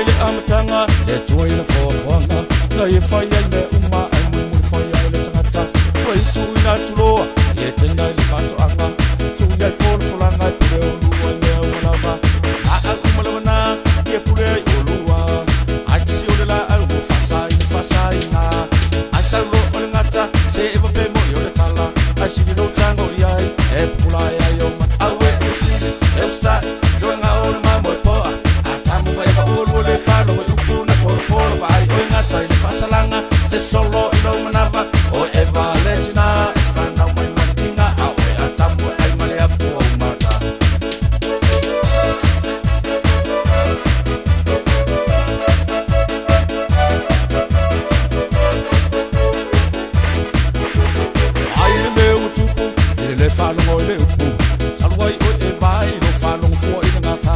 le amatanga le toile fofoanga na ye faya le uma ai mu faya le tata wai tu na tulo ye tena le fato anga tu ya fol fulanga pure ulu ne ulama a akumalana ye pure uluwa achi ola au fasai na asalo ngata se ebe mo yo le tala asigi no tango yai e pula ya yo awe usi e sta yo nga on ma mo po atamu ba ba ulu le falo tu na for ba ai ngata ni fasalanga se solo ilo manava o eva letina fana mai matinga awe atamu ai male afu mata le falo mo le upu talwai o e vai no falo fo i ngata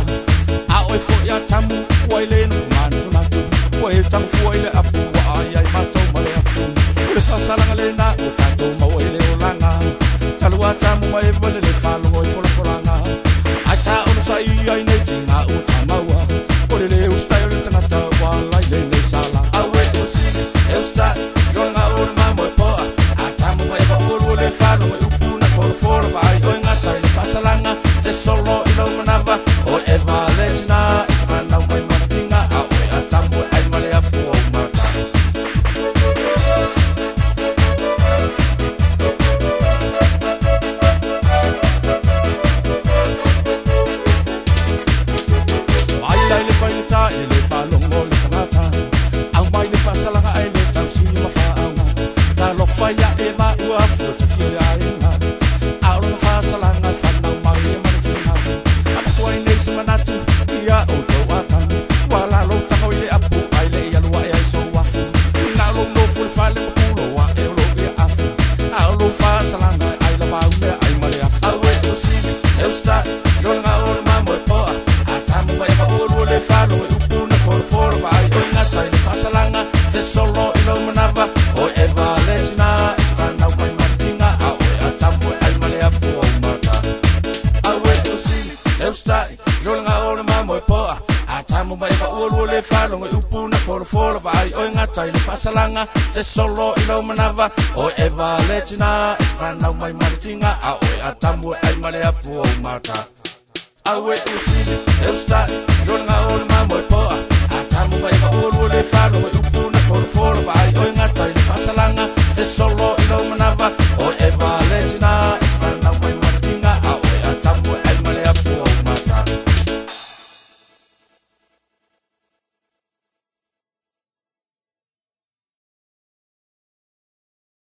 a o fo ya tamu wai le no man tu na tu o e tamu fo le apu ai ai mato male afu le fasala le na o tato mo e le olanga talwa tamu mai vole le falo mo fo fo langa ata o sai ai ne tinga o tamawa o le usta yo tana ta wa lai le sala a we o si e usta yo nga o ma mo po atamu mai o le falo for vai going ngata ni fasalanga se solo ilo manava o eva legina fana mai matinga awe atamu ai male afu mata ai dai le faita le falo ngol tangata au mai le fasalanga ai le tansi ma fa anga ta lo faya eva u afu te fili ai salanga fana mai martina apoi nei semanatu ia o to atan wala lo tango ile apu ai le ia lo ai so wafu na lo no ful fale pulo wa e lo ia afu a lo fa salanga ai la ba ule ai male afu awe to si eu sta lo nga o ma mo po atamu ba ba o le falo e upu na for ba ai ko ngata ile fa salanga te solo ilo manava o eva legina fana mai martina awe atamu ai male afu eu stai yo nga o ma mo po atamu ba ba o le falo e upu na for ba ai o ngata ile fasalanga te solo ilo manava o eva legina fana mai martinga a o atamu ai male afu mata awe usi eu stai yo nga o ma mo po atamu ba ba o le falo e upu na for ba ai o ngata ile fasalanga te solo